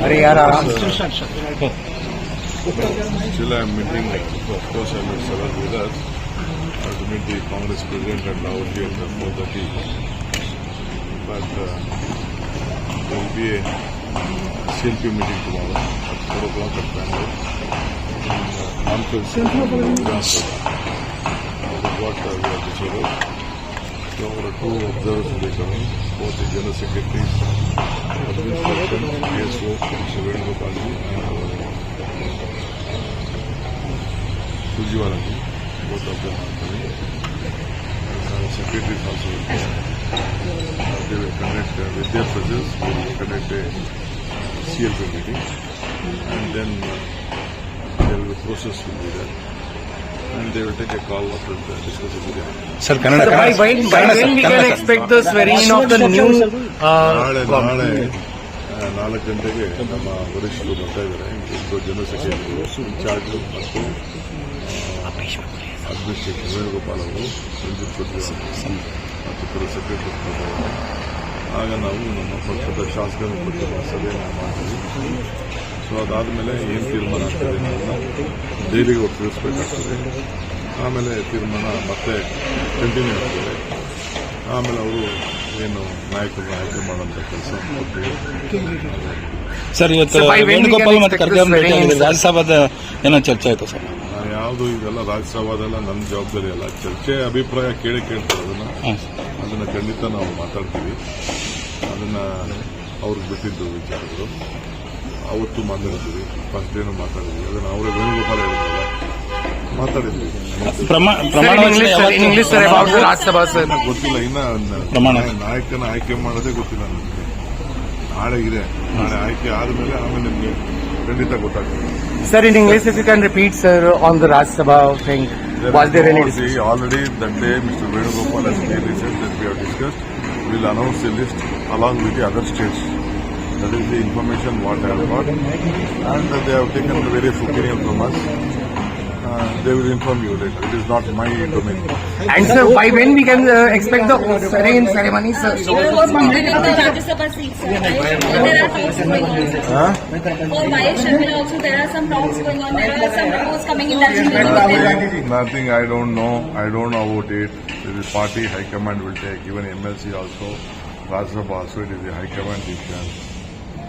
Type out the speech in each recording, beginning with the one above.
अरे यार आराम से. Still I am meeting, of course I met several leaders. I have to meet the Congress President and Rahul Ji at 4:30. But there will be a CLP meeting tomorrow at 4 o'clock at Bangalore. Conference. That is what we have decided. So there are two observers will be coming, both the General Secretaries, Administration, PSO, Mr. Venugopal ji and Surjiwala ji, both of them are coming. Secretaries also will come. They will conduct, with their presence, we will conduct a CLP meeting, and then there will be process will be there. And they will take a call after the discussion with them. Sir, Kannada. By when we can expect the swearing of the new ನಾಳೆ 4 ಗಂಟೆಗೆ ನಮ್ಮ ವರಿಷ್ಠರು ಬರ್ತಾ ಇದ್ದಾರೆ. ಇಬ್ಬರು general ಸೆಕ್ರೆಟರಿಗಳು incharge ಮತ್ತು administration Venugopal ಅವರು ಮತ್ತು ಕೆಲವು ಸೆಕ್ರೆಟರಿ ಬರ್ತಾರೆ. ಆಗ ನಾವು ನಮ್ಮ ಪಕ್ಷದ ಶಾಸಕರ ಕುರಿತು ಸಭೆಯನ್ನು ಮಾಡ್ತೀವಿ. ಸೊ ಅದಾದಮೇಲೆ ಏನು ತೀರ್ಮಾನ ಆಗ್ತದೆ ಅನ್ನೋದನ್ನ ಡೈಲಿಗೆ ಅವ್ರು ತಿಳಿಸ್ಬೇಕಾಗ್ತದೆ. ಆಮೇಲೆ ತೀರ್ಮಾನ ಮತ್ತೆ ಕಂಟಿನ್ಯೂ ಆಗ್ತದೆ. ಆಮೇಲೆ ಅವರು ಏನು ನಾಯಕರನ್ನ ಆಯ್ಕೆ ಮಾಡುವಂಥ ಕೆಲಸ ಮಾಡ್ತೀವಿ. ಸರ್, ಇವತ್ತು ವೇಣುಗೋಪಾಲ್ ಮತ್ತು ಖರ್ಗೆ ರಾಜ್ಯಸಭಾದ ಏನೋ ಚರ್ಚೆ ಆಯಿತು ಸರ್? ಯಾವುದು ಇದೆಲ್ಲ ರಾಜ್ಯಸಭಾದೆಲ್ಲ ನನ್ನ ಜವಾಬ್ದಾರಿ ಅಲ್ಲ. ಚರ್ಚೆ ಅಭಿಪ್ರಾಯ ಕೇಳ್ತಾರೆ. ಅದನ್ನು ಖಂಡಿತ ನಾವು ಮಾತಾಡ್ತೀವಿ. ಅದನ್ನು ಅವ್ರಿಗೆ ಬಿಟ್ಟಿದ್ದು ವಿಚಾರಗಳು ಅವತ್ತು ಮಾತಾಡಿದ್ವಿ. ಫಸ್ಟ್ ಡೇನು ಮಾತಾಡಿದ್ವಿ. ಅದನ್ನು ಅವರೇ ವೇಣುಗೋಪಾಲ್ ಹೇಳಿದ್ರಲ್ಲ ಮಾತಾಡಿದ್ವಿ. ಗೊತ್ತಿಲ್ಲ, ಇನ್ನ ನಾಯಕನ ಆಯ್ಕೆ ಮಾಡೋದೇ ಗೊತ್ತಿಲ್ಲ ನನಗೆ. ನಾಳೆ ಇದೆ, ನಾಳೆ ಆಯ್ಕೆ ಆದ್ಮೇಲೆ ಆಮೇಲೆ ನಿಮಗೆ ಖಂಡಿತ ಗೊತ್ತಾಗ್ತದೆ. Sir, in English, if you can repeat, sir, on the Rajya Sabha thing, was there any discussion? Already that day, Mr. Venugopal has clearly said that we have discussed. We will announce a list along with the other states. That is the information what I have got, and they have taken various opinions from us. They will inform you later. It is not my domain. And sir, by when we can expect the swearing ceremony, sir? There was wondering about the Rajya Sabha seats, sir. There are talks going on. For Mahesh Sharmila also, there are some talks going on. There are some reports coming in that. Nothing. I don't know. I don't know about it. The party high command will take. Even MLC also, Rajya Sabha also. It is the high command decision.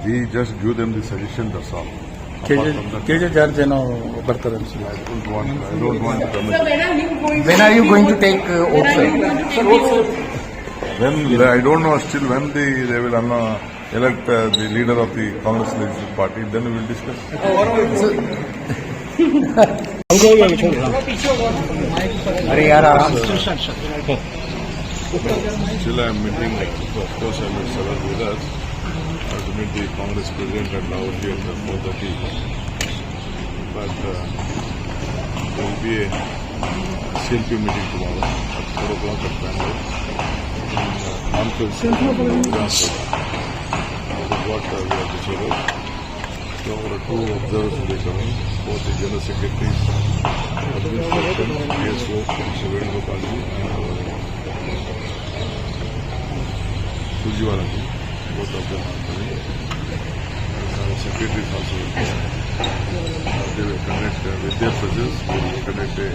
We just give them the suggestion. That's all. KJ George ಬರ್ತಾರೆ. I don't want to comment. When are you going to take oath, sir? When I don't know still when they will elect the leader of the Congress Legislative Party. Then we will discuss. अरे यार आराम से. Still I am meeting, of course I met several leaders. I have to meet the Congress President and Rahul Ji at 4:30. But there will be a CLP meeting tomorrow at 4 o'clock at Bangalore. Conference. That is what we have decided. So there are two observers will be coming, both the General Secretaries, Administration, PSO, Mr. Venugopal ji and Surjiwala ji, both of them are coming. Secretaries also will come. They will conduct, with their presence, we will conduct a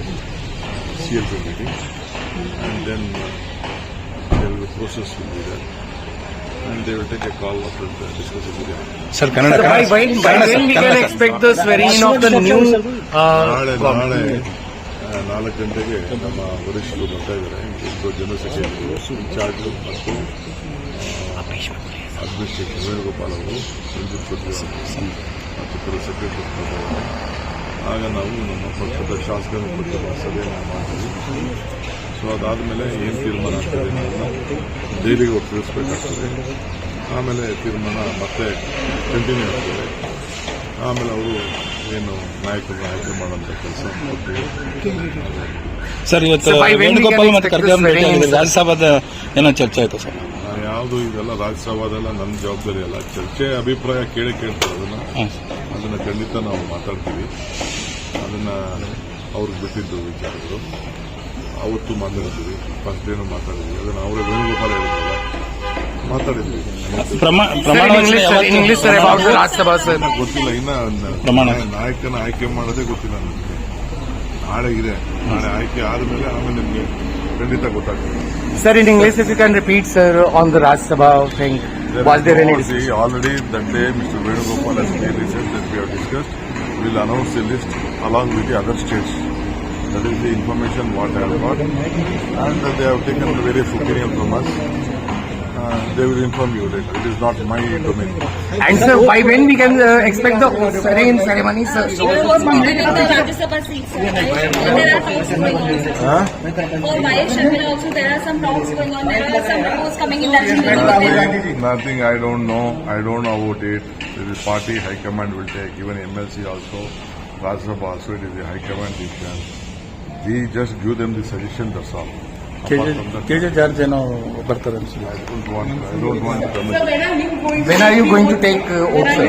CLP meeting, and then there will be process will be there. And they will take a call after the discussion with them. Sir, Kannada. By when we can expect the swearing of the new ನಾಳೆ 4 ಗಂಟೆಗೆ ನಮ್ಮ ವರಿಷ್ಠರು ಬರ್ತಾ ಇದ್ದಾರೆ. ಇಬ್ಬರು general ಸೆಕ್ರೆಟರಿಗಳು incharge ಮತ್ತು administration Venugopal ಅವರು ಮತ್ತು ಕೆಲವು ಸೆಕ್ರೆಟರಿ ಬರ್ತಾರೆ. ಆಗ ನಾವು ನಮ್ಮ ಪಕ್ಷದ ಶಾಸಕರ ಕುರಿತು ಸಭೆಯನ್ನು ಮಾಡ್ತೀವಿ. ಸೊ ಅದಾದಮೇಲೆ ಏನು ತೀರ್ಮಾನ ಆಗ್ತದೆ ಅನ್ನೋದನ್ನ ಡೈಲಿಗೆ ಅವ್ರು ತಿಳಿಸ್ಬೇಕಾಗ್ತದೆ. ಆಮೇಲೆ ತೀರ್ಮಾನ ಮತ್ತೆ ಕಂಟಿನ್ಯೂ ಆಗ್ತದೆ. ಆಮೇಲೆ ಅವರು ಏನು ನಾಯಕರನ್ನ ಆಯ್ಕೆ ಮಾಡುವಂಥ ಕೆಲಸ ಮಾಡ್ತೀವಿ. ಸರ್, ಇವತ್ತು ವೇಣುಗೋಪಾಲ್ ಮತ್ತು ಖರ್ಗೆ ರಾಜ್ಯಸಭಾದ ಏನೋ ಚರ್ಚೆ ಆಯಿತು ಸರ್? ಯಾವುದು ಇದೆಲ್ಲ ರಾಜ್ಯಸಭಾದೆಲ್ಲ ನನ್ನ ಜವಾಬ್ದಾರಿ ಅಲ್ಲ. ಚರ್ಚೆ ಅಭಿಪ್ರಾಯ ಕೇಳ್ತಾರೆ. ಅದನ್ನು ಖಂಡಿತ ನಾವು ಮಾತಾಡ್ತೀವಿ. ಅದನ್ನು ಅವ್ರಿಗೆ ಬಿಟ್ಟಿದ್ದು ವಿಚಾರಗಳು ಅವತ್ತು ಮಾತಾಡಿದ್ವಿ. ಫಸ್ಟ್ ಡೇನು ಮಾತಾಡಿದ್ವಿ. ಅದನ್ನು ಅವರೇ ವೇಣುಗೋಪಾಲ್ ಹೇಳಿದ್ರಲ್ಲ ಮಾತಾಡಿದ್ವಿ. ಪ್ರಮಾಣ in English sir about the Rajya Sabha sir. ಗೊತ್ತಿಲ್ಲ, ಇನ್ನ ಪ್ರಮಾಣ. ನಾಯಕನ ಆಯ್ಕೆ ಮಾಡೋದೇ ಗೊತ್ತಿಲ್ಲ ನನಗೆ. ನಾಳೆ ಇದೆ, ನಾಳೆ ಆಯ್ಕೆ ಆದ್ಮೇಲೆ ಆಮೇಲೆ ನಿಮ್ಗೆ ಖಂಡಿತ ಗೊತ್ತಾಗ್ತದೆ. Sir, in English, if you can repeat, sir, on the Rajya Sabha thing, was there any discussion? Already that day Mr. Venugopal has clearly said that we have discussed. We will announce the list along with the other states. That is the information what I have got, and they have taken various opinions from us. They will inform you later. It is not my domain. And sir, by when we can expect the swearing-in ceremony, sir? Even for completing the Rajya Sabha seats, sir, right? There are talks going on, sir. For Y.S. Sharmila also, there are some talks going on. There are some reports coming in that Nothing. I don't know. I don't know about it. The party high command will take. Even MLC also, Rajya Sabha also. It is the high command decision. We just give them the suggestion. That's all. Apart from that, KJ George ಏನೋ ಬರ್ತಾರೆ ಅನ್ಸುತ್ತೆ. I don't want to comment. When are you going to take oath, sir?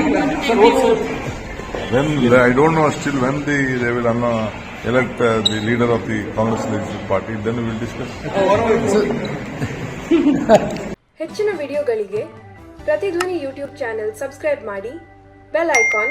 When I don't know still when they will elect the leader of the Congress legislative party. Then we will discuss. ಹೆಚ್ಚಿನ ವಿಡಿಯೋಗಳಿಗೆ ಪ್ರತಿಧ್ವನಿ YouTube channel subscribe ಮಾಡಿ, bell icon